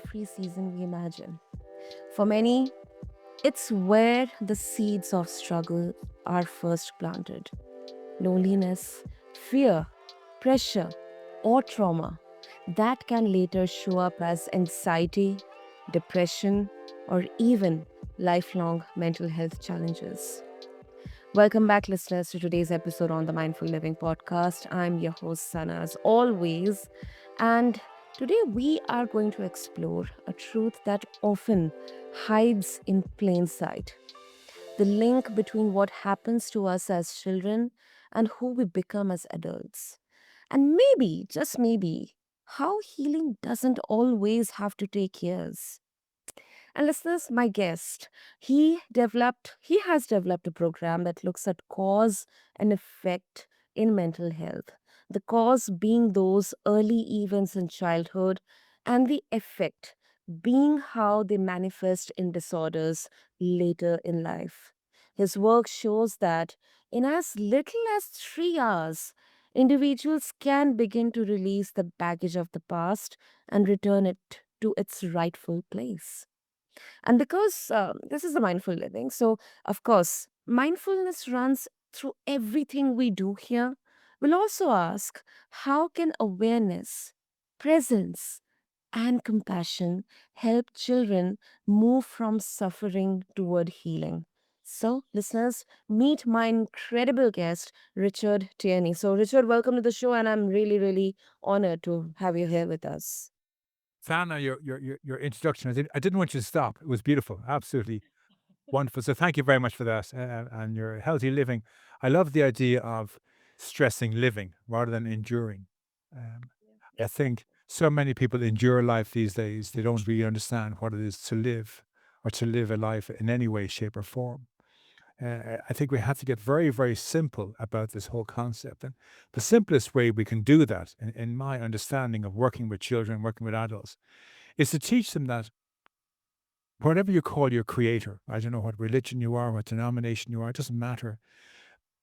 carefree season we imagine. For many, it's where the seeds of struggle are first planted. Loneliness, fear, pressure, or trauma that can later show up as anxiety, depression, or even lifelong mental health challenges. Welcome back, listeners, to today's episode on the Mindful Living podcast. I'm your host, Sana, as always. And today we are going to explore a truth that often hides in plain sight, the link between what happens to us as children and who we become as adults. And maybe, just maybe, how healing doesn't always have to take years. And listeners, my guest, he has developed a program that looks at cause and effect in mental health. The cause being those early events in childhood, and the effect being how they manifest in disorders later in life. His work shows that in as little as 3 hours, individuals can begin to release the baggage of the past and return it to its rightful place. And because this is the mindful living, so of course, mindfulness runs through everything we do here. We'll also ask, how can awareness, presence, and compassion help children move from suffering toward healing? So, listeners, meet my incredible guest, Richard Tierney. So, Richard, welcome to the show, and I'm really, really honored to have you here with us. Sana, your introduction, I didn't want you to stop. It was beautiful, absolutely wonderful. So thank you very much for that and your healthy living. I love the idea of stressing living rather than enduring. Um, I think so many people endure life these days. They don't really understand what it is to live or to live a life in any way, shape, or form. I think we have to get very, very simple about this whole concept. And the simplest way we can do that, in my understanding of working with children, working with adults, is to teach them that whatever you call your creator, I don't know what religion you are, what denomination you are, it doesn't matter.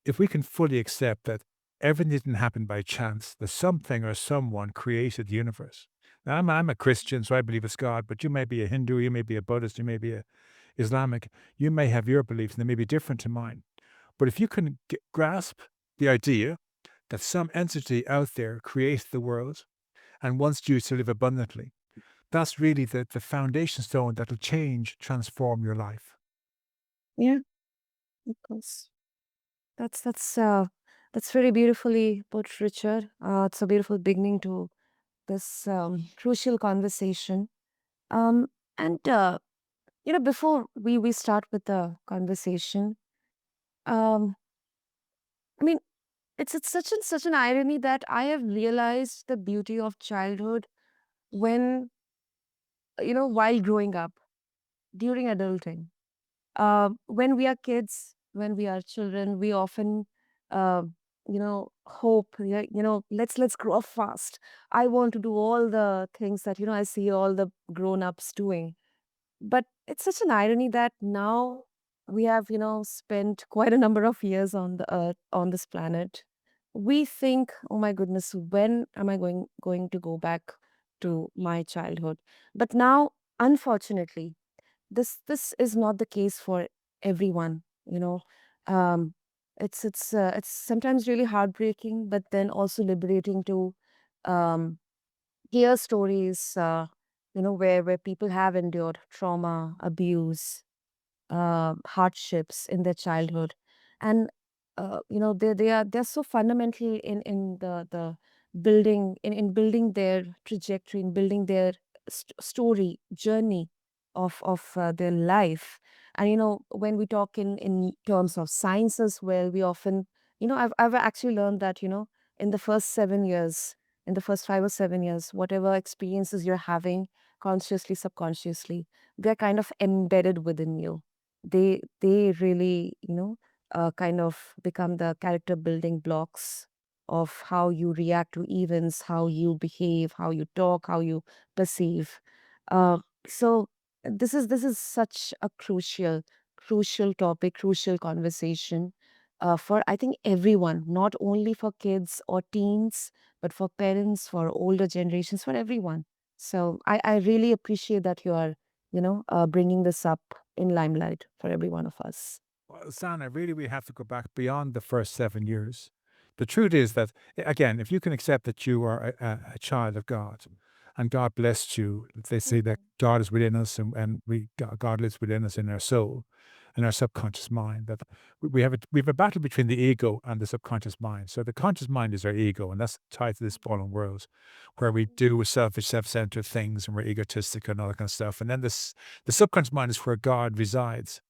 If we can fully accept that everything didn't happen by chance, that something or someone created the universe. Now, I'm a Christian, so I believe it's God, but you may be a Hindu, you may be a Buddhist, you may be a Islamic, you may have your beliefs and they may be different to mine. But if you can grasp the idea that some entity out there created the world and wants you to live abundantly, that's really the foundation stone that'll change, transform your life. Yeah, of course. That's very beautifully put, Richard. It's a beautiful beginning to this crucial conversation. Um, and before we start with the conversation, um, I mean, it's such an irony that I have realized the beauty of childhood when while growing up during adulting. When we are kids, when we are children, we often, uh, hope, yeah, let's grow up fast. I want to do all the things that, I see all the grown ups doing. But it's such an irony that now we have, spent quite a number of years on the earth, on this planet. We think, oh my goodness, when am I going to go back to my childhood? But now, unfortunately, this is not the case for everyone. Um it's sometimes really heartbreaking, but then also liberating to um hear stories, where people have endured trauma, abuse, hardships in their childhood, and they're so fundamental in the building in building their trajectory, in building their story journey of their life. And when we talk in terms of science as well, we often, I've actually learned that, in the first 7 years, in the first 5 or 7 years, whatever experiences you're having, consciously, subconsciously, they're kind of embedded within you. They really, kind of become the character building blocks of how you react to events, how you behave, how you talk, how you perceive. So this is such a crucial topic, crucial conversation, for, I think, everyone, not only for kids or teens, but for parents, for older generations, for everyone. So I really appreciate that you are, bringing this up in limelight for every one of us. Well, Sana, really, we have to go back beyond the first 7 years. The truth is that, again, if you can accept that you are a child of God and God blessed you, they say that God is within us and God lives within us in our soul and our subconscious mind, that we have a battle between the ego and the subconscious mind. So the conscious mind is our ego, and that's tied to this fallen world where we do selfish, self-centered things and we're egotistic and all that kind of stuff. And then the subconscious mind is where God resides,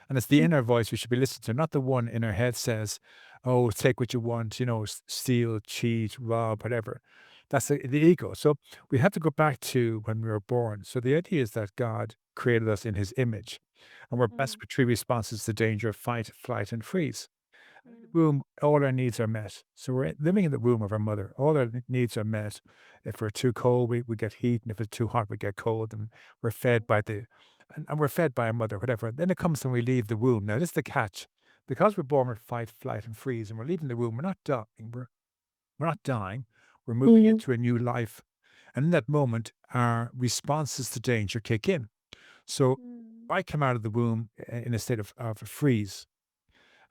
and it's the inner voice we should be listening to, not the one in our head says, "Oh, take what you want, steal, cheat, rob, whatever." That's the ego. So we have to go back to when we were born. So the idea is that God created us in his image, and we're blessed with three responses to danger: fight, flight, and freeze. In the womb, all our needs are met. So we're living in the womb of our mother. All our needs are met. If we're too cold, we get heat, and if it's too hot, we get cold. And we're fed by and we're fed by our mother, whatever. Then it comes when we leave the womb. Now, this is the catch. Because we're born with fight, flight, and freeze, and we're leaving the womb, we're not dying. We're not dying. We're moving Mhm, into a new life. And in that moment, our responses to danger kick in. So I come out of the womb in a state of freeze,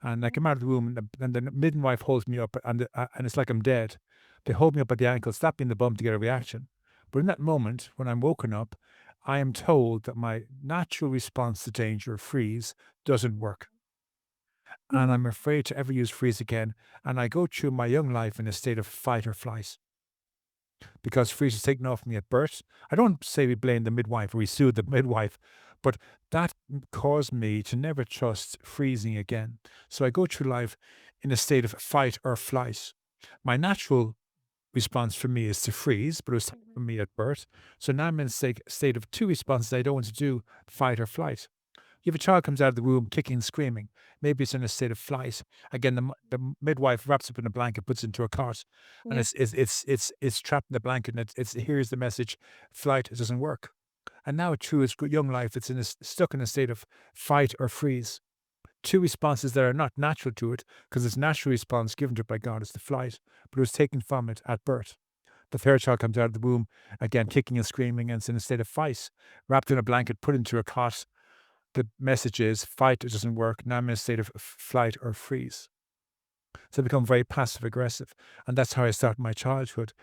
and I come out of the womb, and the midwife holds me up, and it's like I'm dead. They hold me up at the ankle, slap me in the bum to get a reaction. But in that moment, when I'm woken up, I am told that my natural response to danger, freeze, doesn't work. And I'm afraid to ever use freeze again. And I go through my young life in a state of fight or flight because freeze is taken off me at birth. I don't say we blame the midwife or we sued the midwife, but that caused me to never trust freezing again. So I go through life in a state of fight or flight. My natural response for me is to freeze, but it was taken from me at birth. So now I'm in a state of two responses I don't want to do: fight or flight. If a child comes out of the womb kicking and screaming, maybe it's in a state of flight. Again, the midwife wraps up in a blanket, puts it into a cot, and yeah. it's trapped in the blanket, and here's the message: flight doesn't work. And now through its young life, it's stuck in a state of fight or freeze. Two responses that are not natural to it, because its natural response given to it by God is the flight, but it was taken from it at birth. The third child comes out of the womb, again kicking and screaming, and it's in a state of fight, wrapped in a blanket, put into a cot. The message is fight, it doesn't work. Now I'm in a state of flight or freeze. So I become very passive aggressive. And that's how I start my childhood.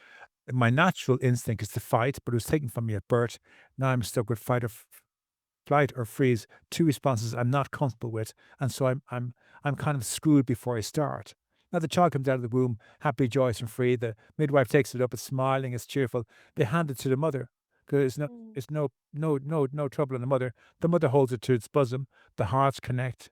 My natural instinct is to fight, but it was taken from me at birth. Now I'm stuck with flight or freeze, two responses I'm not comfortable with. And so I'm kind of screwed before I start. Now the child comes out of the womb, happy, joyous, and free. The midwife takes it up, it's smiling, it's cheerful. They hand it to the mother because it's no trouble in the mother. The mother holds it to its bosom. The hearts connect.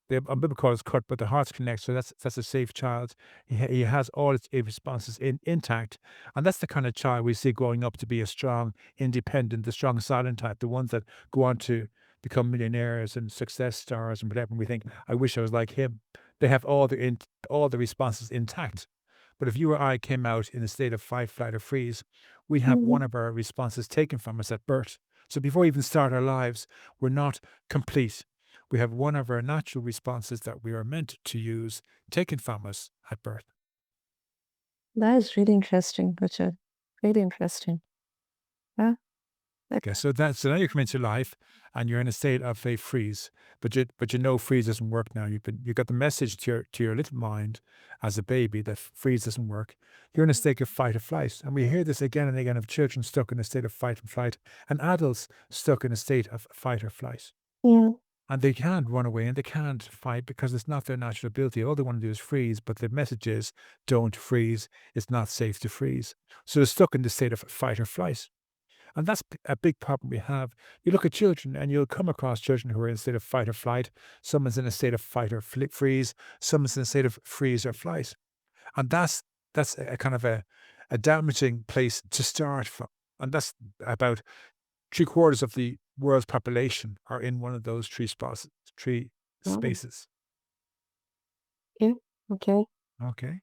The umbilical cord is cut, but the hearts connect, so that's a safe child. He has all its responses intact, and that's the kind of child we see growing up to be a strong, independent, the strong silent type, the ones that go on to become millionaires and success stars and whatever. And we think, I wish I was like him. They have all the responses intact. But if you or I came out in a state of fight, flight, or freeze, we have one Mhm. of our responses taken from us at birth. So before we even start our lives, we're not complete. We have one of our natural responses that we are meant to use taken from us at birth. That is really interesting, Richard. Really interesting. Yeah. Okay, Okay. so now you come into life and you're in a state of a freeze, but you know freeze doesn't work now. You got the message to your little mind as a baby that freeze doesn't work. You're in a state of fight or flight, and we hear this again and again of children stuck in a state of fight and flight, and adults stuck in a state of fight or flight. Yeah. And they can't run away and they can't fight because it's not their natural ability. All they want to do is freeze, but the message is don't freeze. It's not safe to freeze. So they're stuck in the state of fight or flight. And that's a big problem we have. You look at children and you'll come across children who are in a state of fight or flight. Someone's in a state of fight or freeze. Someone's in a state of freeze or flight. And that's a kind of a damaging place to start from. And that's about three-quarters of the world's population are in one of those three Oh, spaces. yeah. Okay. Okay.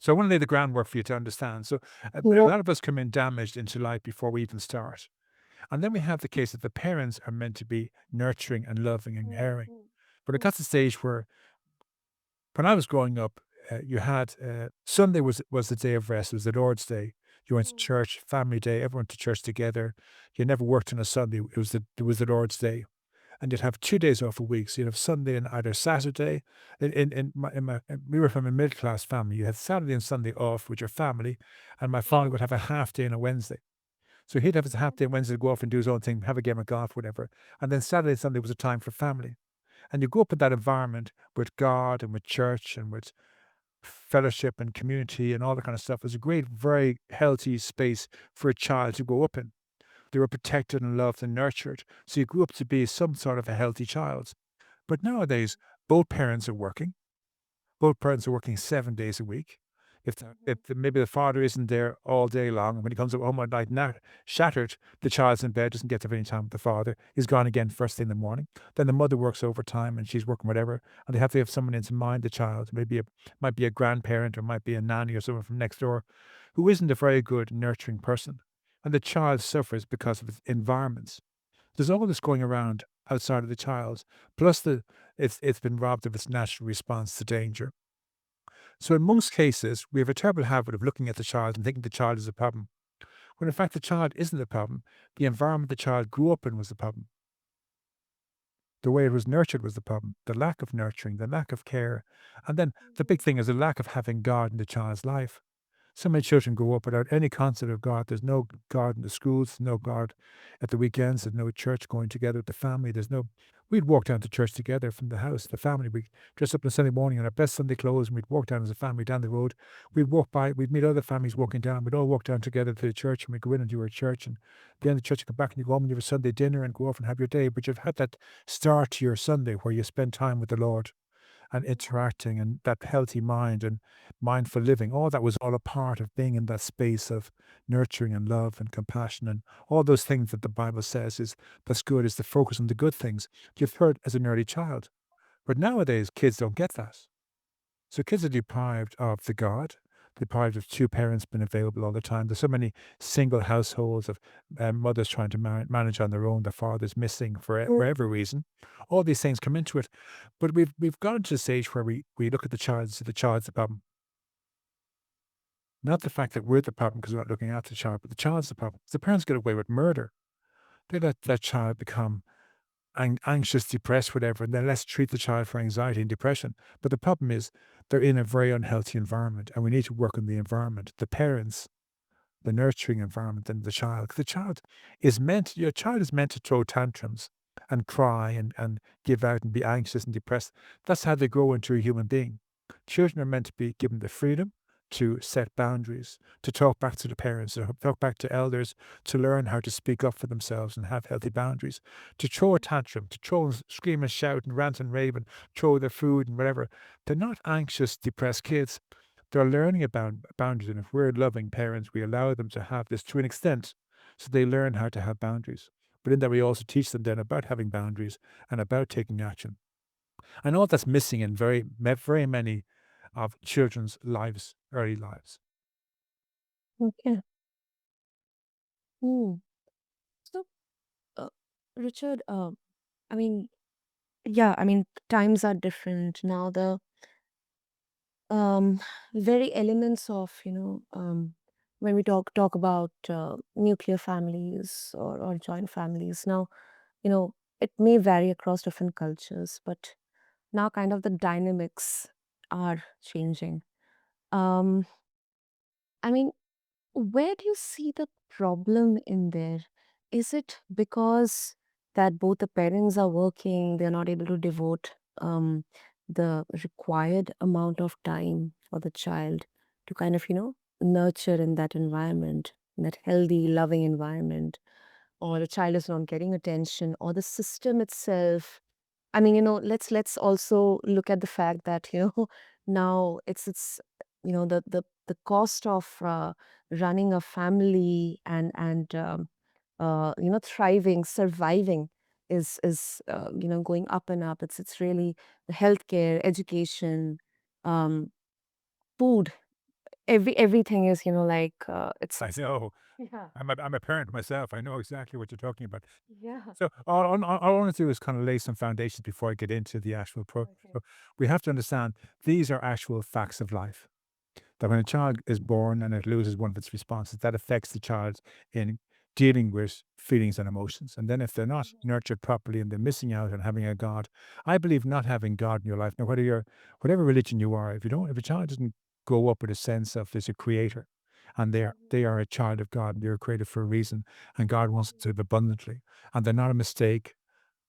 So I want to lay the groundwork for you to understand. So a Yeah. lot of us come in damaged into life before we even start. And then we have the case that the parents are meant to be nurturing and loving and caring. But it got to the stage where when I was growing up, you had Sunday was the day of rest, it was the Lord's Day. You went to Mm. church, family day, everyone to church together. You never worked on a Sunday. It was the Lord's day, and you'd have 2 days off a week. So you'd have Sunday and either Saturday. We were from a middle class family. You had Saturday and Sunday off with your family, and my father would have a half day on a Wednesday. So he'd have his half day on Wednesday to go off and do his own thing, have a game of golf, whatever. And then Saturday and Sunday was a time for family. And you grow up in that environment with God and with church and with fellowship and community and all that kind of stuff. It was a great, very healthy space for a child to grow up in. They were protected and loved and nurtured. So you grew up to be some sort of a healthy child. But nowadays, both parents are working. Both parents are working 7 days a week. Maybe the father isn't there all day long, and when he comes home at night now shattered, the child's in bed, doesn't get to have any time with the father, he's gone again first thing in the morning. Then the mother works overtime and she's working whatever, and they have to have someone in to mind the child. Might be a grandparent or might be a nanny or someone from next door who isn't a very good nurturing person. And the child suffers because of its environments. There's all this going around outside of the child, plus it's been robbed of its natural response to danger. So in most cases, we have a terrible habit of looking at the child and thinking the child is a problem, when in fact the child isn't the problem. The environment the child grew up in was the problem. The way it was nurtured was the problem. The lack of nurturing, the lack of care. And then the big thing is the lack of having God in the child's life. So many children grow up without any concept of God. There's no God in the schools, no God at the weekends, there's no church going together with the family. We'd walk down to church together from the house, the family. We'd dress up on Sunday morning in our best Sunday clothes and we'd walk down as a family down the road. We'd meet other families walking down. We'd all walk down together to the church and we'd go in and do our church. And at the end of the church, you come back and you go home and you have a Sunday dinner and go off and have your day. But you've had that start to your Sunday where you spend time with the Lord and interacting and that healthy mind and mindful living, all that was all a part of being in that space of nurturing and love and compassion and all those things that the Bible says is that's good, is to focus on the good things you've heard as an early child. But nowadays kids don't get that. So kids are deprived of the God, deprived of two parents being available all the time. There's so many single households of mothers trying to manage on their own, the father's missing for whatever reason. All these things come into it. But we've gotten to the stage where we look at the child and say the child's the problem. Not the fact that we're the problem because we're not looking after the child, but the child's the problem. The parents get away with murder. They let that child become anxious, depressed, whatever, and then let's treat the child for anxiety and depression. But the problem is they're in a very unhealthy environment, and we need to work on the environment, the parents, the nurturing environment, and the child. 'Cause your child is meant to throw tantrums and cry and give out and be anxious and depressed. That's how they grow into a human being. Children are meant to be given the freedom to set boundaries, to talk back to the parents, to talk back to elders, to learn how to speak up for themselves and have healthy boundaries, to throw a tantrum, to throw and scream and shout and rant and rave and throw their food and whatever. They're not anxious, depressed kids. They're learning about boundaries. And if we're loving parents, we allow them to have this to an extent so they learn how to have boundaries. But in that, we also teach them then about having boundaries and about taking action. And all that's missing in very many of children's lives, early lives. Okay. Hmm. So, uh, Richard, I mean, yeah, I mean, times are different now. The um, very elements of, when we talk about nuclear families or joint families. Now, it may vary across different cultures, but now kind of the dynamics are changing. Um, I mean, where do you see the problem in there? Is it because that both the parents are working, they're not able to devote the required amount of time for the child to kind of, nurture in that environment, in that healthy, loving environment, or the child is not getting attention, or the system itself. I mean, let's also look at the fact that, now it's the cost of running a family and thriving, surviving is going up and up. It's really the healthcare, education, um, food, everything is like it's I know. yeah, I'm a parent myself. I know exactly what you're talking about. yeah. So all I want to do is kind of lay some foundations before I get into the actual pro. Okay. So we have to understand these are actual facts of life. that when a child is born and it loses one of its responses, that affects the child in dealing with feelings and emotions. And then if they're not Mhm. nurtured properly and they're missing out on having a God, I believe not having God in your life, now whether you're whatever religion you are, if a child doesn't grow up with a sense of there's a creator and Mhm. they are a child of God, they're created for a reason, and God wants them to Mhm. live abundantly, and they're not a mistake,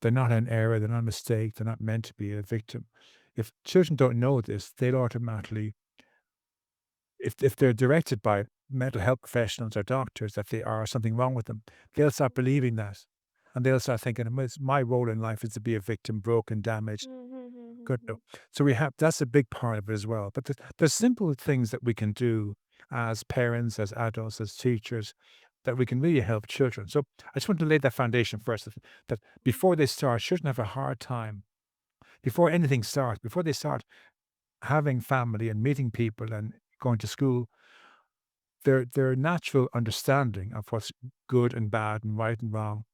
they're not an error, they're not a mistake, they're not meant to be a victim. If children don't know this, they'll automatically, if they're directed by mental health professionals or doctors that they are something wrong with them, they'll start Mhm. believing that. And they'll start thinking, My role in life is to be a victim, broken, damaged. Good. No. Mhm. So we have that's a big part of it as well. But there's simple things that we can do as parents, as adults, as teachers, that we can really help children. So I just want to lay that foundation first that before they start, children have a hard time. Before anything starts, before they start having family and meeting people and going to school, their natural understanding of what's good and bad and right and wrong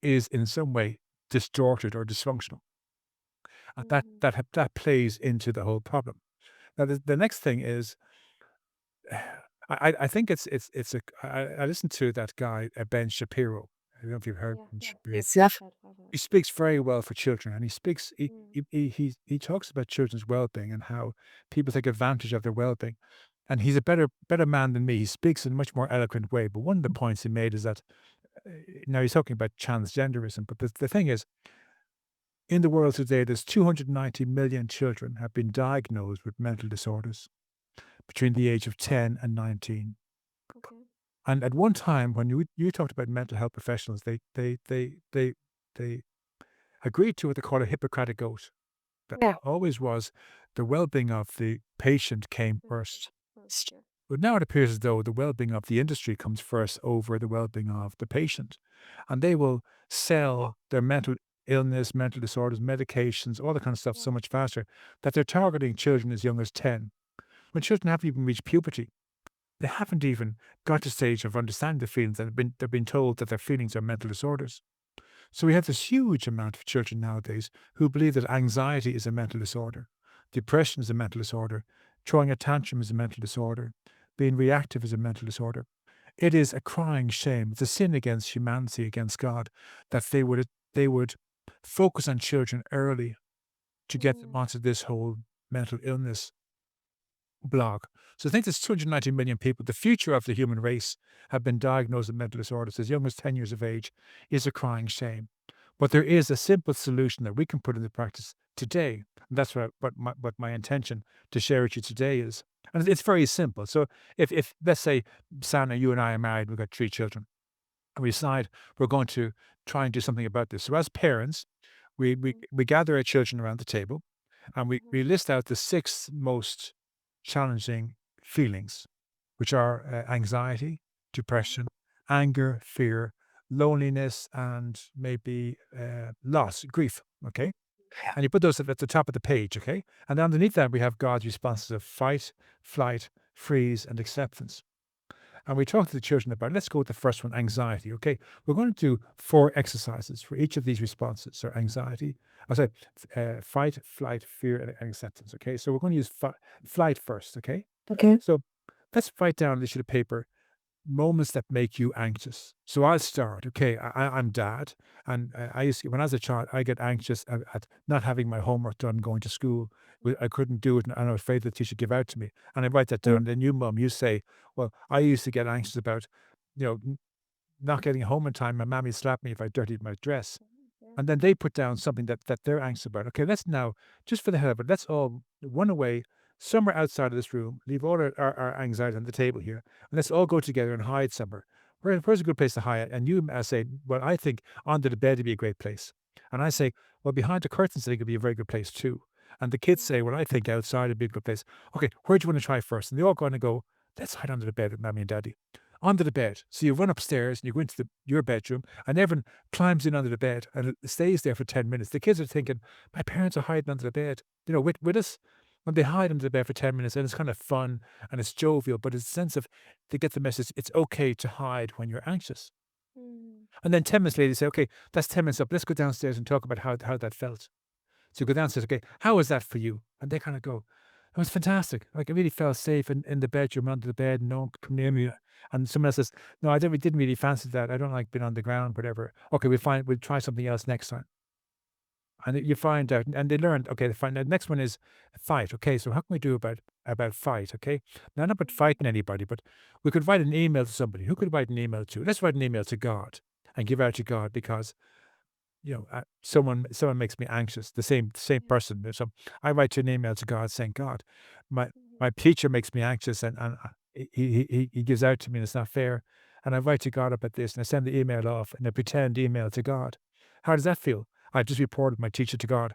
is in some way distorted or dysfunctional. And Mhm. that plays into the whole problem. Now the next thing is I think it's a I listened to that guy, Ben Shapiro. I don't know if you've heard Yeah, Ben yeah. Shapiro. Yes, I've heard. I've heard. He speaks very well for children, and he speaks Mm. he talks about children's well-being and how people take advantage of their well-being. And he's a better man than me. He speaks in a much more eloquent way. But one of the points he made is that now he's talking about transgenderism. But the thing is, in the world today, there's 290 million children have been diagnosed with mental disorders between the age of 10 and 19. Okay. And at one time, when you talked about mental health professionals, they agreed to what they call a Hippocratic oath. That Yeah. always was the well-being of the patient came Patient first. first, yeah. But now it appears as though the well-being of the industry comes first over the well-being of the patient. And they will sell their mental illness, mental disorders, medications, all that kind of stuff so Yeah. much faster that they're targeting children as young as 10. When children haven't even reached puberty, they haven't even got to the stage of understanding the feelings and they've been told that their feelings are mental disorders. So we have this huge amount of children nowadays who believe that anxiety is a mental disorder, depression is a mental disorder, throwing a tantrum is a mental disorder, being reactive is a mental disorder. It is a crying shame. It's a sin against humanity, against God, that they would focus on children early to get them Mhm. onto this whole mental illness blog. So I think there's 290 million people. The future of the human race have been diagnosed with mental disorders as young as 10 years of age is a crying shame. But there is a simple solution that we can put into practice today. And that's what my intention to share with you today is. And it's very simple. So if let's say, Sana, you and I are married, we've got 3 children, and we decide we're going to try and do something about this. So as parents, Mhm. we gather our children around the table and we Mhm. list out the 6 most challenging feelings, which are anxiety, Mhm. depression, anger, fear, loneliness, and maybe loss, grief. Okay. Yeah. And you put those at the top of the page. Okay. And underneath that, we have God's responses of fight, flight, freeze, and acceptance. And we talk to the children about, let's go with the first one, anxiety. Okay. We're going to do 4 exercises for each of these responses. So anxiety, I say fight, flight, fear, and acceptance. Okay. So we're going to use flight first. Okay. Okay. So let's write down on this sheet of paper moments that make you anxious. So I'll start. Okay, I'm dad, and I used to, when I was a child, I get anxious at not having my homework done, going to school. I couldn't do it, and I was afraid the teacher would give out to me. And I write that Mm. down. Then you, mum, you say, "Well, I used to get anxious about, you know, not getting home in time. My mammy slapped me if I dirtied my dress." Yeah. And then they put down something that they're anxious about. Okay, let's now, just for the hell of it, let's all run away somewhere outside of this room, leave all our anxiety on the table here, and let's all go together and hide somewhere. Where's a good place to hide? And you say, well, I think under the bed would be a great place. And I say, well, behind the curtains, I think would be a very good place too. And the kids say, well, I think outside would be a good place. Okay, where do you want to try first? And they all going to go, let's hide under the bed with mommy and daddy. Under the bed. So you run upstairs and you go into your bedroom, and everyone climbs in under the bed and it stays there for 10 minutes. The kids are thinking, my parents are hiding under the bed, with us. When they hide under the bed for 10 minutes, and it's kind of fun and it's jovial, but it's a sense of they get the message it's okay to hide when you're anxious. Mm. And then 10 minutes later, they say, okay, that's 10 minutes up. Let's go downstairs and talk about how that felt. So you go downstairs, okay, how was that for you? And they kind of go, It was fantastic. Like, I really felt safe in the bedroom, under the bed, no one could come near me. And someone else says, "No, didn't really fancy that. I don't like being on the ground, whatever. Okay, we'll try something else next time." And you find out, and they learned, okay, they find the next one is fight. Okay, so how can we do about fight? Okay, now not about Mhm. fighting anybody, but we could write an email to somebody. Who could write an email to? Let's write an email to God and give out to God because someone makes me anxious. The same Yeah. person. So I write an email to God saying, God, my Mhm. my teacher makes me anxious, and he gives out to me, and it's not fair. And I write to God about this, and I send the email off, and I pretend email to God. How does that feel? I just reported my teacher to God.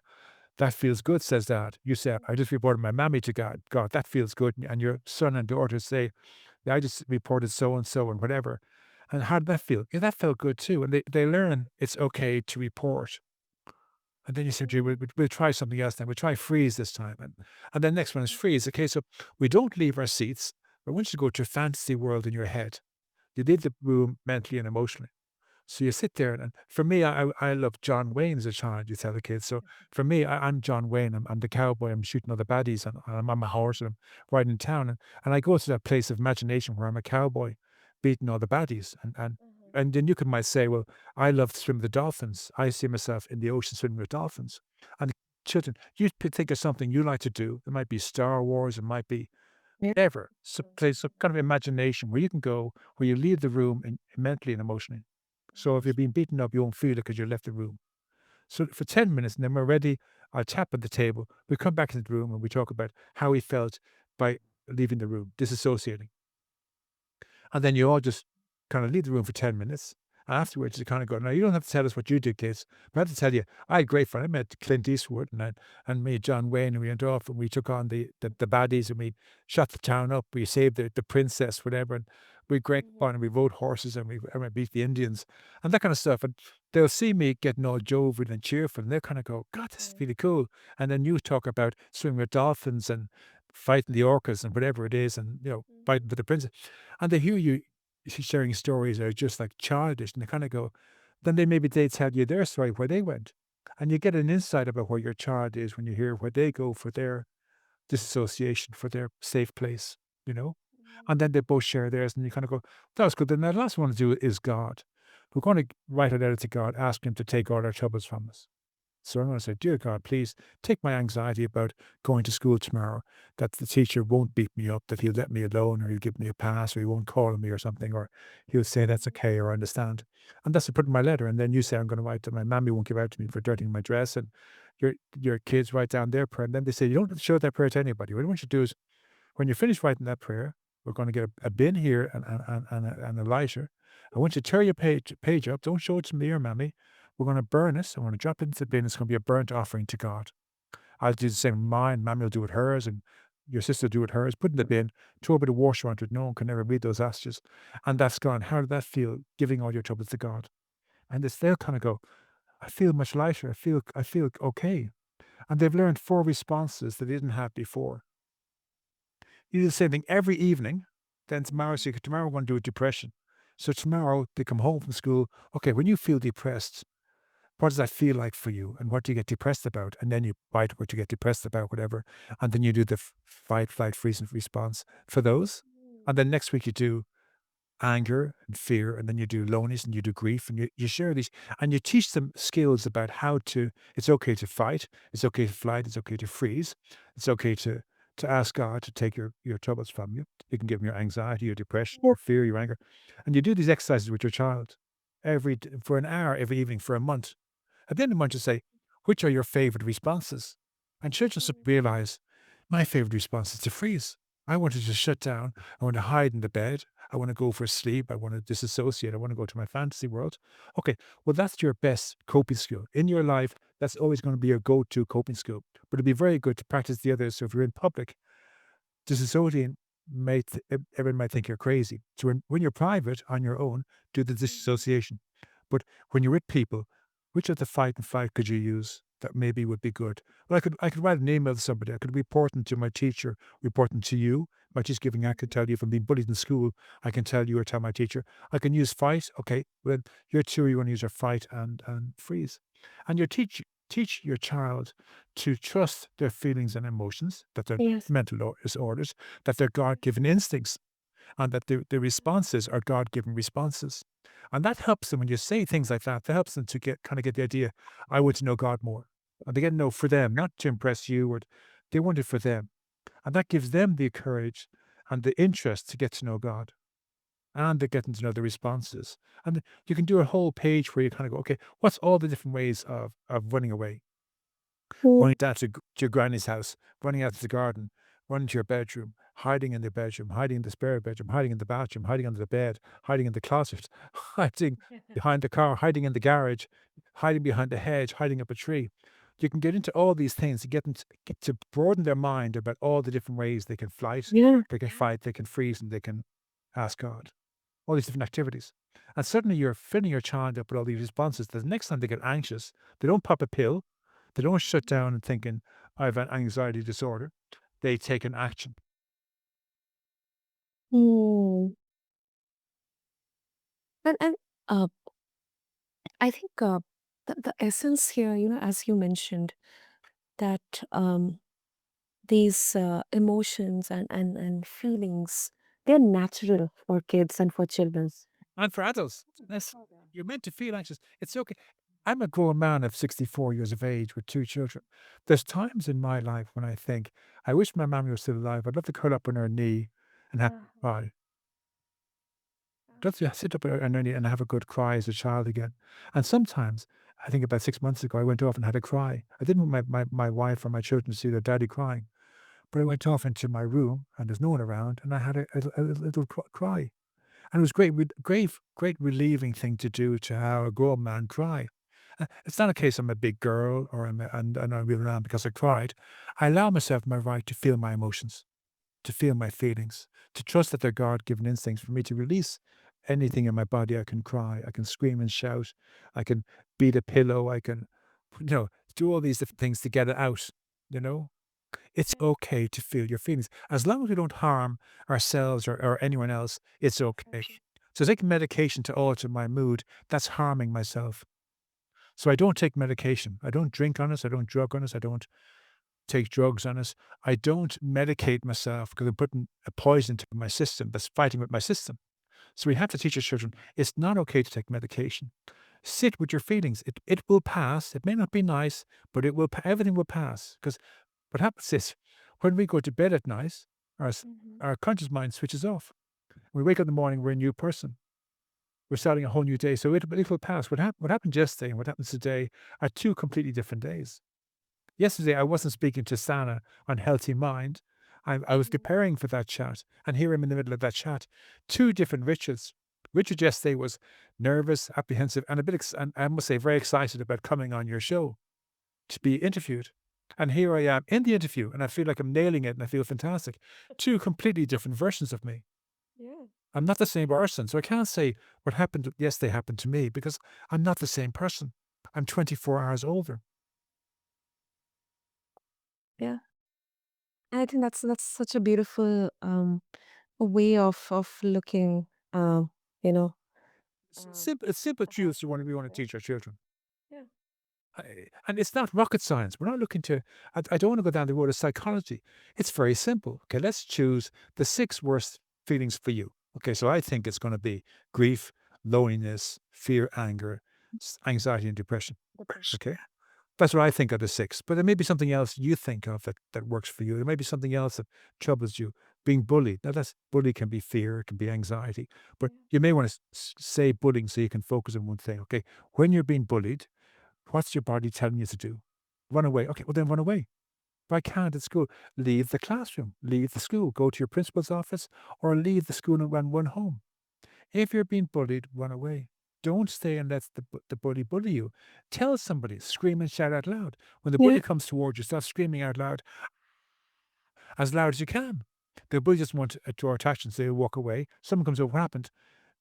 That feels good, says Dad. You say, I just reported my mammy to God. God, that feels good. And your son and daughter say, "Yeah, I just reported so and whatever." And how did that feel? Yeah, that felt good too. And they learn it's okay to report. And then you say, "Gee, Mhm. we'll try something else then. We'll try freeze this time." And then next one is freeze. Okay, so we don't leave our seats. But I want you to go to a fantasy world in your head. You leave the room mentally and emotionally. So you sit there, and for me, I love John Wayne as a child. You tell the kids. So for me, I'm John Wayne. I'm the cowboy. I'm shooting other baddies, and I'm on my horse, and I'm riding in town, and I go to that place of imagination where I'm a cowboy, beating all the baddies, Mhm. and then you could might say, well, I love to swim with dolphins. I see myself in the ocean swimming with dolphins, and children, you think of something you like to do. It might be Star Wars. It might be Yeah. whatever. So place some kind of imagination where you can go, where you leave the room mentally and emotionally. So if you're being beaten up, you won't feel it because you left the room. So for 10 minutes, and then we're ready, I'll tap at the table. We come back into the room and we talk about how we felt by leaving the room, disassociating. And then you all just kind of leave the room for 10 minutes. And afterwards, you kind of go, now you don't have to tell us what you did, kids. But I have to tell you, I had great fun. I met Clint Eastwood and me, John Wayne, and we went off and we took on the baddies and we shut the town up. We saved the princess, whatever. And we had great Mhm. fun and we rode horses and we beat the Indians and that kind of stuff. And they'll see me getting all jovial and cheerful and they'll kind of go, God, this is Mhm. really cool. And then you talk about swimming with dolphins and fighting the orcas and whatever it is and, fighting Mhm. for the princess. And they hear you sharing stories that are just like childish, and they kind of go, then they'd tell you their story where they went, and you get an insight about where your child is when you hear where they go for their disassociation, for their safe place, you know. Mhm. And then they both share theirs, and you kind of go, that was good. Then the last one to do is God. We're going to write a letter to God, asking Him to take all our troubles from us. So I'm going to say, Dear God, please take my anxiety about going to school tomorrow, that the teacher won't beat me up, that he'll let me alone, or he'll give me a pass, or he won't call on me or something, or he'll say that's Mhm. okay, or I understand. And that's to put in my letter. And then you say, I'm going to write that my mammy won't give out to me for dirtying my dress. And your kids write down their prayer. And then they say, you don't have to show that prayer to anybody. What I want you to do is when you finish writing that prayer, we're going to get a bin here and a lighter. I want you to tear your page up. Don't show it to me or mammy. We're going to burn it. I want to drop it into the bin. It's going to be a burnt offering to God. I'll do the same with mine. Mammy will do it hers, and your sister will do it hers. Put it in the bin. Throw a bit of water onto it. No one can ever read those ashes. And that's gone. How did that feel? Giving all your troubles to God. And they'll kind of go, I feel much lighter. I feel okay. And they've learned 4 responses that they didn't have before. You do the same thing every evening. Then tomorrow, Mhm. so tomorrow we're going to do a depression. So tomorrow they come home from school. Okay, when you feel depressed, what does that feel like for you? And what do you get depressed about? And then you write what you get depressed about, whatever. And then you do the fight, flight, freeze, and response for those. Mhm. And then next week you do anger and fear, and then you do loneliness and you do grief, and you share these and you teach them skills about how to it's okay to fight, it's okay to flight, it's okay to freeze, it's okay to ask God to take your troubles from you. You can give them your anxiety, your depression, your fear, your anger. And you do these exercises with your child for an hour every evening for a month. At the end of the month, you say, which are your favorite responses? And children should Mhm. realize my favorite response is to freeze. I want to just shut down. I want to hide in the bed. I want to go for sleep. I want to disassociate. I want to go to my fantasy world. Okay, well, that's your best coping skill. In your life, that's always going to be your go to coping skill. But it'd be very good to practice the others. So if you're in public, disassociating everyone might think you're crazy. So when you're private on your own, do the Mhm. disassociation. But when you're with people, which of the fight and flight could you use that maybe would be good? Well, I could write an email to somebody. I could report them to my teacher, reporting to you by just giving. I could Mhm. tell you if I'm being bullied in school. I can tell you or tell my teacher. I can use fight. Okay, well, you're two. You want to use your fight and freeze, and your teacher. Teach your child to trust their feelings and emotions, that they're Yes. mental disorders, that they're God given instincts, and that the responses are God given responses. And that helps them when you say things like that, that helps them to get kind of get the idea, I want to know God more. And they get to know for them, not to impress you, or they want it for them. And that gives them the courage and the interest to get to know God. And they're getting to know the responses. And you can do a whole page where you kind of go, okay, what's all the different ways of running away? Mm. Running down to your granny's house, running out to the garden, running to your bedroom, hiding in the bedroom, hiding in the spare bedroom, hiding in the bathroom, hiding under the bed, hiding in the closet, hiding behind the car, hiding in the garage, hiding behind the hedge, hiding up a tree. You can get into all these things to get them to, get to broaden their mind about all the different ways they can flight, Yeah. they can fight, they can freeze, and they can ask God. All these different activities. And suddenly you're filling your child up with all these responses. The next time they get anxious, they don't pop a pill, they don't shut down and thinking, I have an anxiety disorder. They take an action. Mm. And uh, I think the essence here, as you mentioned, that these emotions and feelings, they're natural for kids and for children. And for adults, you're meant to feel anxious. It's okay. I'm a grown man of 64 years of age with two children. There's times in my life when I think, I wish my mommy was still alive. I'd love to curl up on her knee and have a cry. Just to sit up on her knee and have a good cry as a child again. And sometimes, I think about 6 months ago, I went off and had a cry. I didn't want my wife or my children to see their daddy crying, but I went off into my room and there's no one around and I had a little cry. And it was great relieving thing to do to have a grown man cry. It's not a case I'm a big girl or and I'm a real man because I cried. I allow myself my right to feel my emotions, to feel my feelings, to trust that they're God given instincts for me to release anything in my body. I can cry, I can scream and shout, I can beat a pillow, I can, you know, do all these different things to get it out, you know? It's okay to feel your feelings. As long as we don't harm ourselves or anyone else, it's okay. So taking medication to alter my mood, that's harming myself. So I don't take medication. I don't drink on it. I don't drug on it. I don't take drugs on it. I don't medicate myself because I'm putting a poison into my system that's fighting with my system. So we have to teach our children it's not okay to take medication. Sit with your feelings. It will pass. It may not be nice, but it will. Everything will pass. Because what happens is when we go to bed at night, our our conscious mind switches off. We wake up in the morning, we're a new person. We're starting a whole new day. So it will pass. What happened yesterday and what happens today are two completely different days. Yesterday, I wasn't speaking to Sana on healthy mind. I was preparing for that chat, and here I'm in the middle of that chat. Two different Richards. Richard yesterday was nervous, apprehensive, and a bit, and I must say, very excited about coming on your show to be interviewed. And here I am in the interview, and I feel like I'm nailing it, and I feel fantastic. Two completely different versions of me. Yeah. I'm not the same person, so I can't say what happened yesterday happened to me because I'm not the same person. I'm 24 hours older. Yeah. And I think that's such a beautiful way of looking, you know, It's simple about truths we want to teach our children. yeah. And it's not rocket science. We're not looking to, I don't want to go down the road of psychology. It's very simple. Okay, let's choose the six worst feelings for you. Okay, so I think it's going to be grief, loneliness, fear, anger, anxiety, and depression. Okay, that's what I think are the six. But there may be something else you think of that works for you. There may be something else that troubles you. Being bullied. Now, that's bully can be fear, it can be anxiety. But you may want to say bullying so you can focus on one thing. Okay, when you're being bullied, what's your body telling you to do? Run away. Okay, well then run away. If I can't at school, leave the classroom, leave the school, go to your principal's office, or leave the school and run home. If you're being bullied, run away. Don't stay and let the bully bully you. Tell somebody, scream and shout out loud. When the Yeah. bully comes towards you, start screaming out as loud as you can. The bully just wants to draw attention, so they'll walk away. Someone comes over, what happened?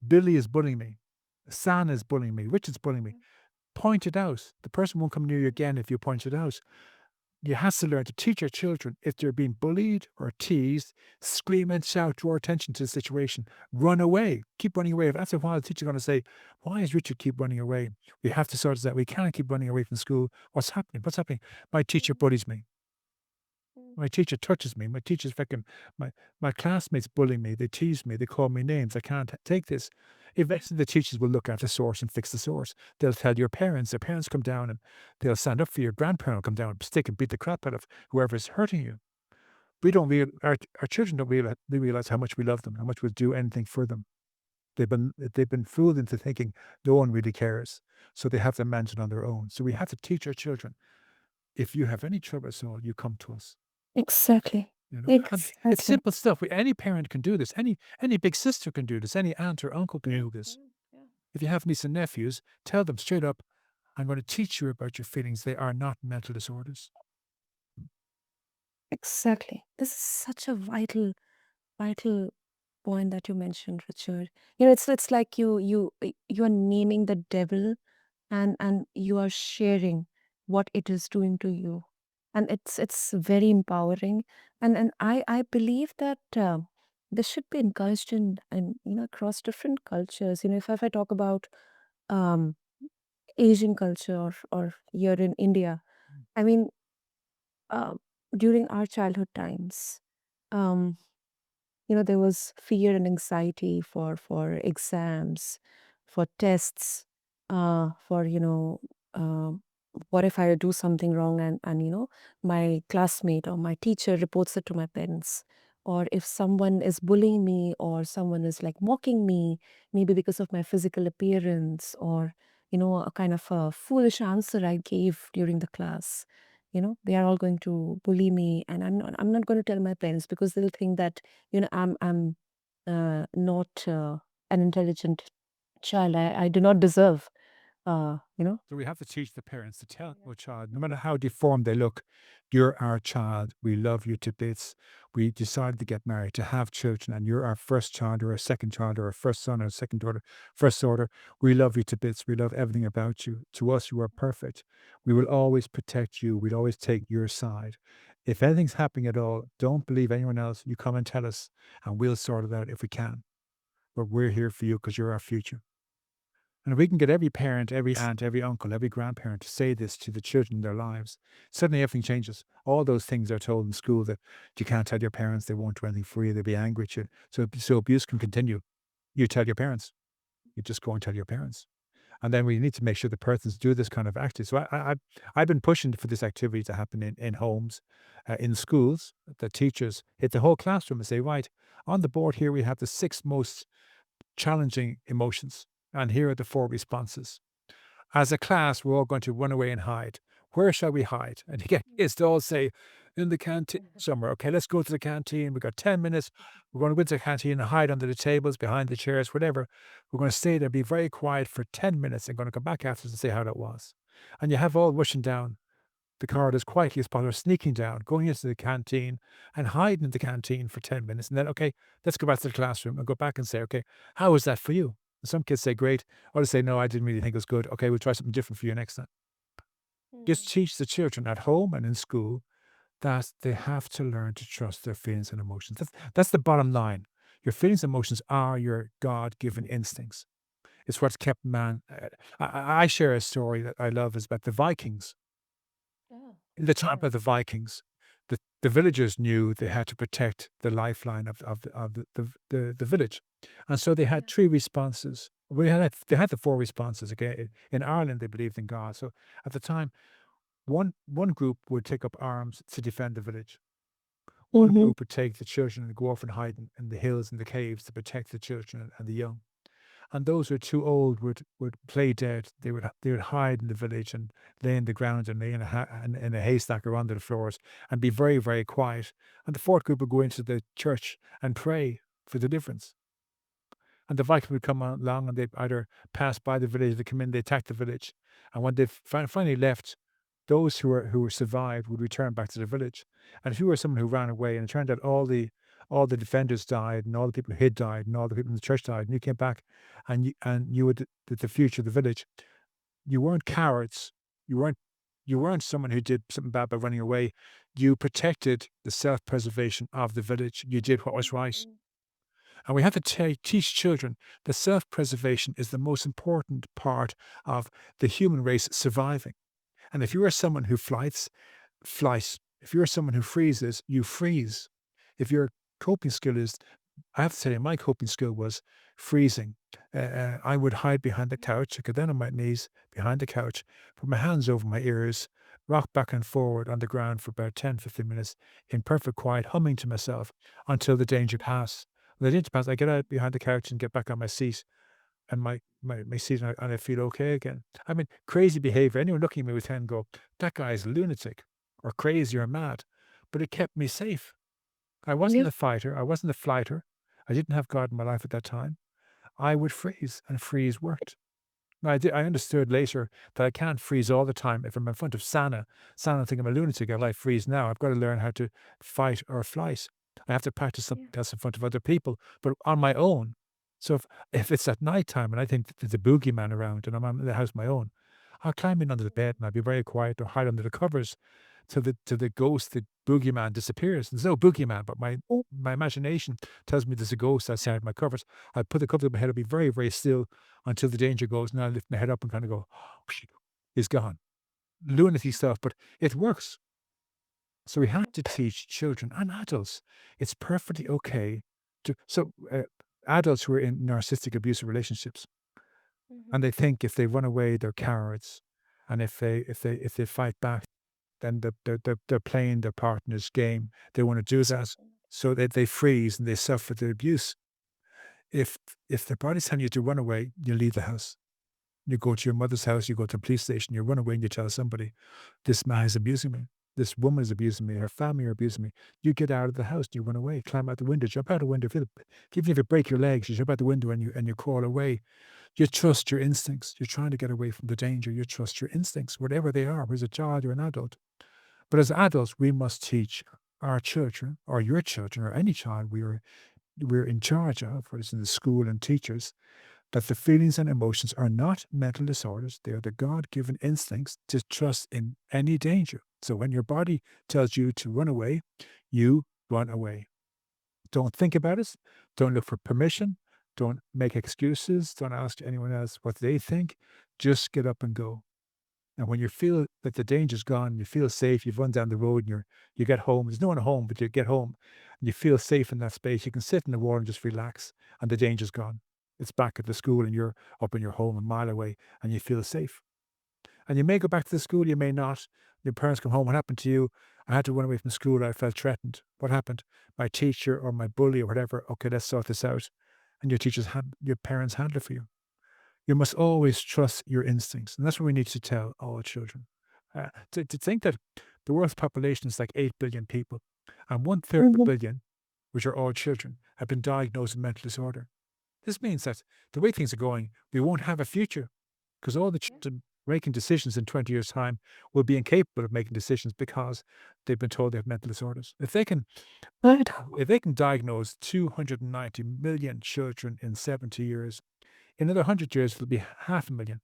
Billy is bullying me. San is bullying me. Richard's bullying me. Point it out. The person won't come near you again if you point it out. You have to learn to teach your children if they're being bullied or teased, scream and shout, draw attention to the situation, run away, keep running away. If after a while, the teacher's going to say, "Why is Richard keep running away? We have to sort this out. We can't keep running away from school. What's happening? What's happening? My teacher Mhm. bullies me. Mm. My teacher touches me. My teacher's fucking, my, my classmates bully me. They tease me. They call me names. I can't take this." Eventually, the teachers will look at the source and fix the source. They'll tell your parents. Their parents come down and they'll stand up for your grandparent will come down and stick and beat the crap out of whoever's hurting you. We don't real our children don't realize how much we love them, how much we'll do anything for them. They've been fooled into thinking no one really cares, so they have to manage it on their own. So we have to teach our children, if you have any trouble at all, you come to us. Exactly. And it's Exactly. simple stuff. Any parent can do this. Any big sister can do this. Any aunt or uncle can Yeah, do this. yeah, yeah. If you have nieces and nephews, tell them straight up, "I'm going to teach you about your feelings. They are not mental disorders." Exactly. This is such a vital point that you mentioned, Richard. You know, it's like you are naming the devil, and you are sharing what it is doing to you, and it's very empowering. And I believe that this should be encouraged in across different cultures. You know, if I talk about um, Asian culture, or here in India, I mean, uh, during our childhood times. Um, there was fear and anxiety for exams, for tests, for um, what if I do something wrong, and my classmate or my teacher reports it to my parents, or if someone is bullying me or someone is like mocking me, maybe because of my physical appearance, or a kind of a foolish answer I gave during the class. They are all going to bully me, and I'm not going to tell my parents, because they'll think that I'm not an intelligent child. I do not deserve, uh, you know. So we have to teach the parents to tell Yeah. our child, no matter how deformed they look, "You're our child. We love you to bits. We decided to get married, to have children, and you're our first child or a second child or a first son or a second daughter, first daughter. We love you to bits. We love everything about you. To us, you are perfect. We will always protect you. We'll always take your side. If anything's happening at all, don't believe anyone else. You come and tell us, and we'll sort it out if we can. But we're here for you because you're our future." And if we can get every parent, every aunt, every uncle, every grandparent to say this to the children in their lives, suddenly everything changes. All those things are told in school that you can't tell your parents, they won't do anything for you, they'll be angry at you. So abuse can continue. You tell your parents. You just go and tell your parents. And then we need to make sure the persons do this kind of activity. So I've been pushing for this activity to happen in homes, in schools. The teachers hit the whole classroom and say, right, on the board here we have the six most challenging emotions, and here are the four responses. As a class, we're all going to run away and hide. Where shall we hide? And you get kids to all say, "In the canteen somewhere." Okay, let's go to the canteen. We've got 10 minutes. We're going to go to the canteen and hide under the tables, behind the chairs, whatever. We're going to stay there, be very quiet for 10 minutes, and going to come back afterwards and say how that was. And you have all rushing down the corridor as quietly as possible, sneaking down, going into the canteen and hiding in the canteen for 10 minutes. And then, okay, let's go back to the classroom and go back and say, okay, how was that for you? And some kids say, great. Others say, no, I didn't really think it was good. Okay, we'll try something different for you next time. Just Mm. teach the children at home and in school that they have to learn to trust their feelings and emotions. That's the bottom line. Your feelings and emotions are your God given instincts. It's what's kept man. I share a story that I love is about the Vikings. Yeah. In the time Yeah. of the Vikings, the villagers knew they had to protect the lifeline of the village. And so they had Yeah. 3 responses. They had the 4 responses, okay? In Ireland, they believed in God. So at the time, one group would take up arms to defend the village. One Mm-hmm. group would take the children and go off and hide in the hills and the caves to protect the children and the young. And those who are too old would play dead. They would hide in the village and lay in the ground and lay in a haystack or under the floors and be very, very quiet. And the fourth group would go into the church and pray for deliverance. And the Vikings would come along and they'd either pass by the village, they come in, they attack the village. And when they finally left, those who were survived would return back to the village. And if you were someone who ran away and it turned out all the defenders died and all the people who hid died and all the people in the church died, and you came back and you were the future of the village, you weren't cowards. You weren't You weren't someone who did something bad by running away. You protected the self-preservation of the village. You did what was right. Mhm. And we have to teach children that self-preservation is the most important part of the human race surviving. And if you are someone who flight. If you're someone who freezes, you freeze. If your coping skill is, I have to tell you, my coping skill was freezing. I would hide behind the couch. I get down on my knees behind the couch, put my hands over my ears, rock back and forward on the ground for about 10, 15 minutes in perfect quiet, humming to myself until the danger passed. When the danger passed, I get out behind the couch and get back on my seat and my seat, and I feel okay again. I mean, crazy behavior. Anyone looking at me with 10 go, that guy's a lunatic or crazy or mad. But it kept me safe. I wasn't Yeah. a fighter. I wasn't a flighter. I didn't have God in my life at that time. I would freeze, and freeze worked. Now, I understood later that I can't freeze all the time. If I'm in front of Sana think I'm a lunatic, if I freeze now, I've got to learn how to fight or flight. I have to practice something Yeah. else in front of other people, but on my own. So if it's at nighttime and I think that there's a boogeyman around and I'm in the house my own, I'll climb in under the bed and I'll be very quiet or hide under the covers till the ghost, the boogeyman disappears. There's no boogeyman, but my imagination tells me there's a ghost outside my covers. I put the cover over my head, I'll be very, very still until the danger goes, and I lift my head up and kind of go, he's gone. Lunacy stuff, but it works. So we have to teach children and adults. It's perfectly okay to adults who are in narcissistic abusive relationships Mhm. and they think if they run away, they're cowards. And if they fight back, then they're playing their partner's game. They want to do that. So they freeze and they suffer the abuse. If if their body's telling you to run away, you leave the house. You go to your mother's house, you go to the police station, you run away and you tell somebody, this man is abusing me. This woman is abusing me. Her family are abusing me. You get out of the house, you run away, climb out the window, jump out the window. Even if you break your legs, you jump out the window and you crawl away. You trust your instincts. You're trying to get away from the danger. You trust your instincts, whatever they are, whether it's a child or an adult. But as adults, we must teach our children or your children or any child we're in charge of, whether it's in the school and teachers, that the feelings and emotions are not mental disorders. They are the God given instincts to trust in any danger. So when your body tells you to run away, you run away. Don't think about it. Don't look for permission. Don't make excuses. Don't ask anyone else what they think. Just get up and go. And when you feel that the danger's gone, you feel safe, you've run down the road and you get home. There's no one home, but you get home and you feel safe in that space. You can sit in the water and just relax, and the danger's gone. It's back at the school and you're up in your home a mile away and you feel safe. And you may go back to the school, you may not. Your parents come home. What happened to you? I had to run away from school. I felt threatened. What happened? My teacher or my bully or whatever. Okay, let's sort this out. And your parents handle it for you. You must always trust your instincts, and that's what we need to tell all children. To think that the world's population is like 8 billion people, and one third of a Mhm. billion, which are all children, have been diagnosed with mental disorder. This means that the way things are going, we won't have a future because all the Yeah. children making decisions in 20 years' time will be incapable of making decisions because they've been told they have mental disorders. Right. If they can diagnose 290 million children in 70 years, in another 100 years, it'll be 500,000.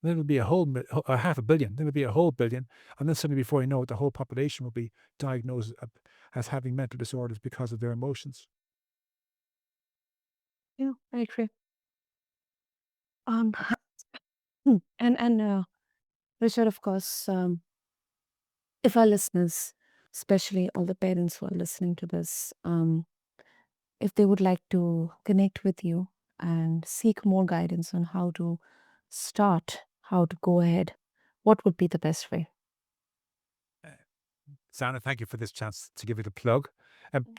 Then it'll be a whole a 500,000,000. Then it'll be a whole billion. And then suddenly, before you know it, the whole population will be diagnosed as having mental disorders because of their emotions. Yeah, I agree. Um, and Richard, of course, if our listeners, especially all the parents who are listening to this, if they would like to connect with you and seek more guidance on how to start, how to go ahead, what would be the best way? Uh, Sana, thank you for this chance to give it a plug.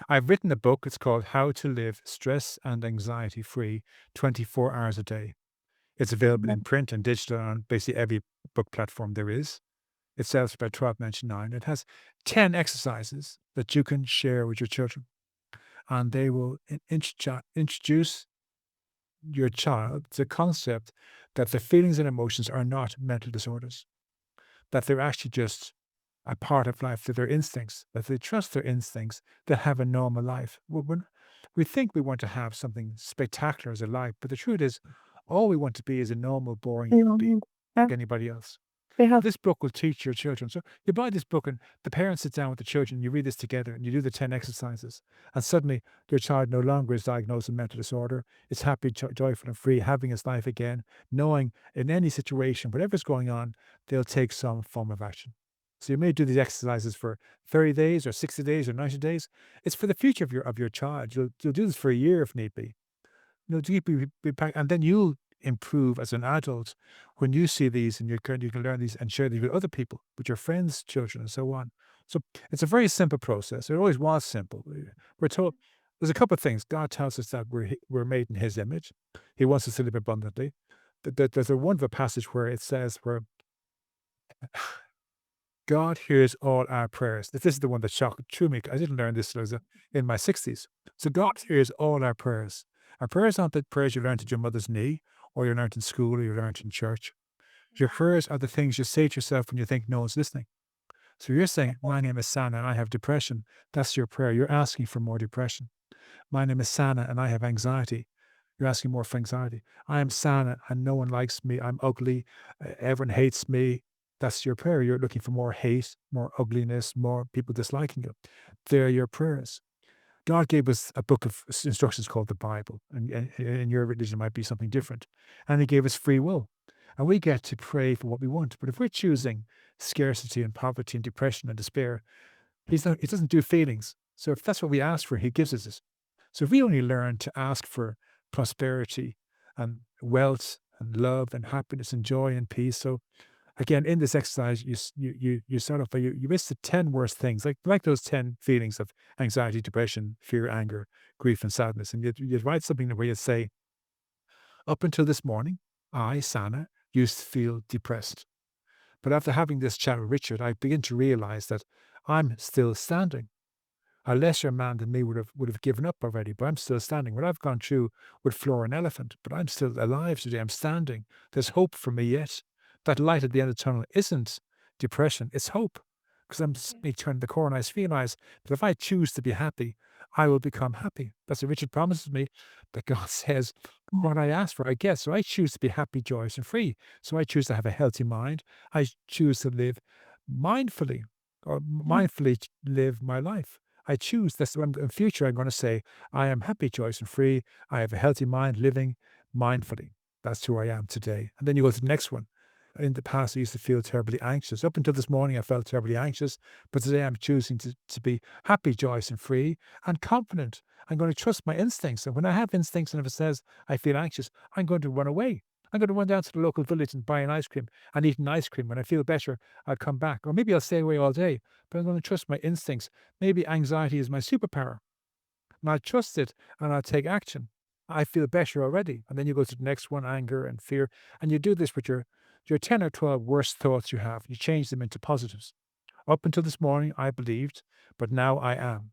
I've written a book. It's called How to Live Stress and Anxiety Free 24 Hours a Day. It's available in Mhm. print and digital on basically every book platform there is. It sells for about 12.99. It has 10 exercises that you can share with your children, and they will introduce your child to the concept that the feelings and emotions are not mental disorders, that they're actually just a part of life, that they're instincts, that they trust their instincts, they have a normal life. We think we want to have something spectacular as a life, but the truth is, all we want to be is a normal, boring human being Mhm. Yeah. like anybody else. Yeah. This book will teach your children. So you buy this book, and the parents sit down with the children, you read this together, and you do the 10 exercises. And suddenly, your child no longer is diagnosed with mental disorder. It's happy, joyful, and free, having his life again, knowing in any situation, whatever's going on, they'll take some form of action. So you may do these exercises for 30 days or 60 days or 90 days. It's for the future of your child. You'll do this for a year if need be. And then you'll improve as an adult when you see these, and you can learn these and share these with other people, with your friends, children, and so on. So it's a very simple process. It always was simple. We're told there's a couple of things. God tells us that we're made in His image. He wants us to live abundantly. There's a wonderful passage where it says where God hears all our prayers. This is the one that shocked through me. I didn't learn this till I was in my 60s. So God hears all our prayers. Our prayers aren't the prayers you learned at your mother's knee, or you learned in school, or you learned in church. Your prayers are the things you say to yourself when you think no one's listening. So you're saying, "My name is Sana and I have depression." That's your prayer. You're asking for more depression. "My name is Sana and I have anxiety." You're asking more for anxiety. "I am Sana and no one likes me. I'm ugly. Everyone hates me." That's your prayer. You're looking for more hate, more ugliness, more people disliking you. They're your prayers. God gave us a book of instructions called the Bible, and in your religion might be something different. And He gave us free will. And we get to pray for what we want. But if we're choosing scarcity and poverty and depression and despair, He doesn't do feelings. So if that's what we ask for, He gives us it. So if we only learn to ask for prosperity and wealth and love and happiness and joy and peace. So again, in this exercise, you start off by you list the 10 worst things, like those 10 feelings of anxiety, depression, fear, anger, grief, and sadness. And you'd write something where you say, "Up until this morning, I, Sana, used to feel depressed. But after having this chat with Richard, I begin to realize that I'm still standing. A lesser man than me would have given up already, but I'm still standing. What I've gone through would floor an elephant, but I'm still alive today. I'm standing. There's hope for me yet. That light at the end of the tunnel isn't depression, it's hope. Because I'm suddenly turning the corner. I realize that if I choose to be happy, I will become happy. That's what Richard promises me, that God says, what I ask for, I get. So I choose to be happy, joyous, and free. So I choose to have a healthy mind. I choose to live mindfully, or mindfully live my life. I choose this. In the future, I'm going to say, I am happy, joyous, and free. I have a healthy mind, living mindfully. That's who I am today. And then you go to the next one. In the past, I used to feel terribly anxious. Up until this morning, I felt terribly anxious. But today, I'm choosing to be happy, joyous, and free and confident. I'm going to trust my instincts. And when I have instincts, and if it says I feel anxious, I'm going to run away. I'm going to run down to the local village and buy an ice cream and eat an ice cream. When I feel better, I'll come back. Or maybe I'll stay away all day, but I'm going to trust my instincts. Maybe anxiety is my superpower, and I'll trust it and I'll take action. I feel better already. And then you go to the next one, anger and fear. And you do this with your 10 or 12 worst thoughts you have. You change them into positives. Up until this morning, I believed, but now I am.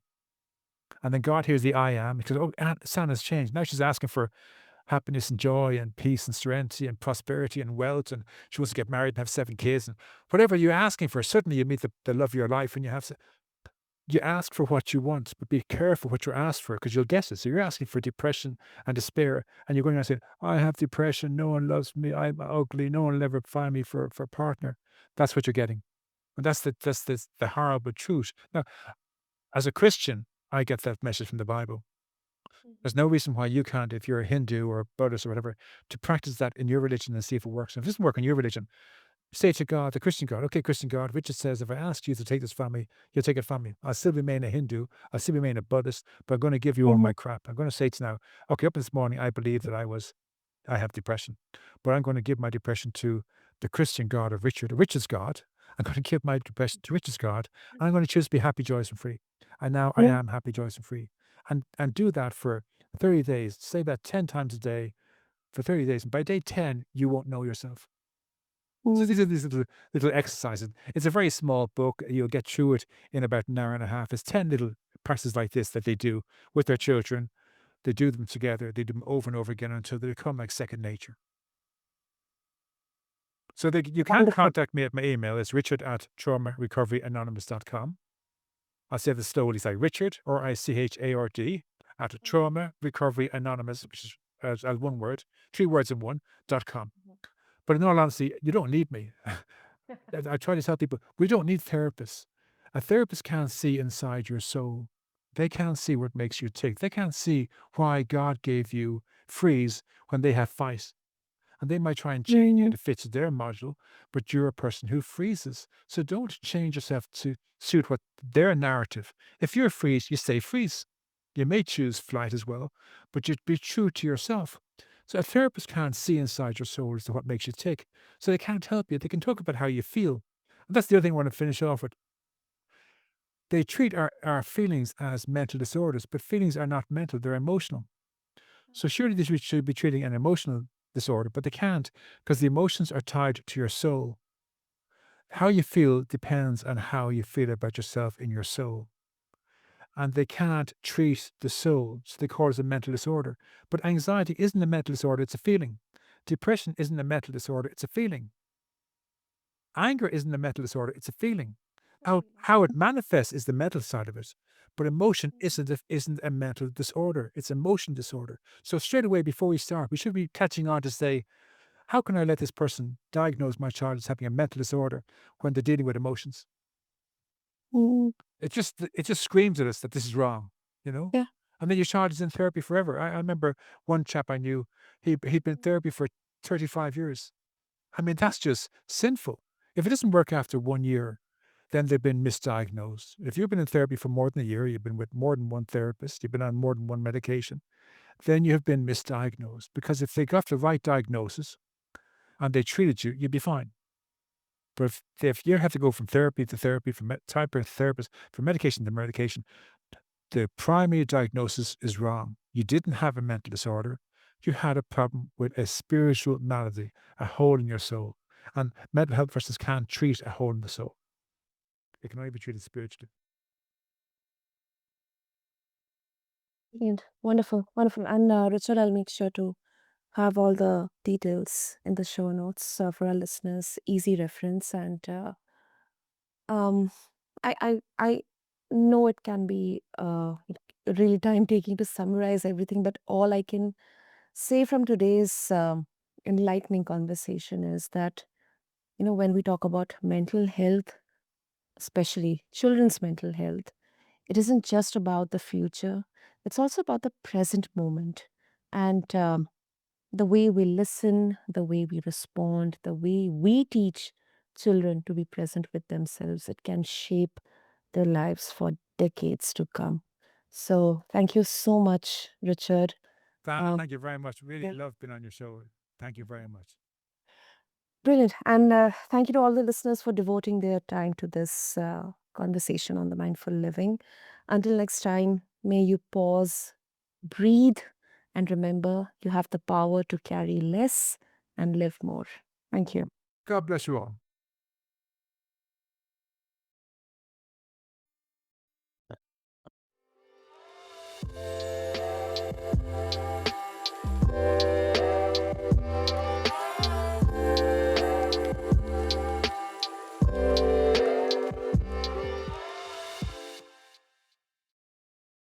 And then God hears the I am because, oh, Sanna's changed. Now she's asking for happiness and joy and peace and serenity and prosperity and wealth. And she wants to get married and have 7 kids. And whatever you're asking for, suddenly you meet the love of your life and you ask for what you want, but be careful what you ask for because you'll guess it. So you're asking for depression and despair, and you're going to say, I have depression, no one loves me, I'm ugly, no one will ever find me for a partner. That's what you're getting. And that's the horrible truth. Now, as a Christian, I get that message from the Bible. There's no reason why you can't, if you're a Hindu or a Buddhist or whatever, to practice that in your religion and see if it works. And if it doesn't work in your religion, say to God, the Christian God, okay, Christian God, Richard says, if I ask you to take this from me, you'll take it from me. I'll still remain a Hindu. I'll still remain a Buddhist, but I'm going to give you all my crap. I'm going to say to now, okay, up this morning, I believe that I have depression, but I'm going to give my depression to the Christian God of Richard's God. I'm going to give my depression to Richard's God, and I'm going to choose to be happy, joyous, and free. And now I Yeah. am happy, joyous, and free. And do that for 30 days. Say that 10 times a day for 30 days. And by day 10, you won't know yourself. So these are these little exercises. It's a very small book. You'll get through it in about an hour and a half. It's 10 little practices like this that they do with their children. They do them together. They do them over and over again until they become like second nature. So you can Wonderful. contact me at my email. It's richard@traumarecoveryanonymous.com. I'll say this slowly. It's like Richard, Richard, at traumarecoveryanonymous, which is as one word, 3 words in one, .com. But in all honesty, you don't need me. I try to tell people, we don't need therapists. A therapist can't see inside your soul. They can't see what makes you tick. They can't see why God gave you freeze when they have fight. And they might try and change you Mm, to fit their module, but you're a person who freezes. So don't change yourself to suit what their narrative. If you're freeze, you stay freeze. You may choose flight as well, but you'd be true to yourself. So a therapist can't see inside your soul as to what makes you tick. So they can't help you. They can talk about how you feel. And that's the other thing I want to finish off with. They treat our feelings as mental disorders, but feelings are not mental, they're emotional. So surely they should be treating an emotional disorder, but they can't because the emotions are tied to your soul. How you feel depends on how you feel about yourself in your soul. And they can't treat the soul, so they call it a mental disorder. But anxiety isn't a mental disorder, it's a feeling. Depression isn't a mental disorder, it's a feeling. Anger isn't a mental disorder, it's a feeling. How it manifests is the mental side of it. But emotion isn't a mental disorder, it's a motion disorder. So straight away before we start, we should be catching on to say, how can I let this person diagnose my child as having a mental disorder when they're dealing with emotions? mm, It just screams at us that this is wrong, you know? yeah. And then your child is in therapy forever. I remember one chap I knew, he'd been in therapy for 35 years. I mean, that's just sinful. If it doesn't work after 1 year, then they've been misdiagnosed. If you've been in therapy for more than a year, you've been with more than one therapist, you've been on more than one medication, then you have been misdiagnosed. Because if they got the right diagnosis and they treated you, you'd be fine. But if you have to go from therapy to therapy, from type of therapist, from medication to medication, the primary diagnosis is wrong. You didn't have a mental disorder. You had a problem with a spiritual malady, a hole in your soul. And mental health professionals can't treat a hole in the soul. It can only be treated spiritually. Brilliant. Wonderful, wonderful. And Richard, I'll make sure to have all the details in the show notes for our listeners, easy reference. And um, I know it can be really time taking to summarize everything, but all I can say from today's enlightening conversation is that, when we talk about mental health, especially children's mental health, it isn't just about the future, it's also about the present moment. And the way we listen, the way we respond, the way we teach children to be present with themselves, it can shape their lives for decades to come. So, thank you so much, Richard. Um, Thank you very much. Really yeah. love being on your show. Thank you very much. Brilliant. And thank you to all the listeners for devoting their time to this conversation on the mindful living. Until next time, may you pause, breathe, and remember you have the power to carry less and live more. Thank you. God bless you all.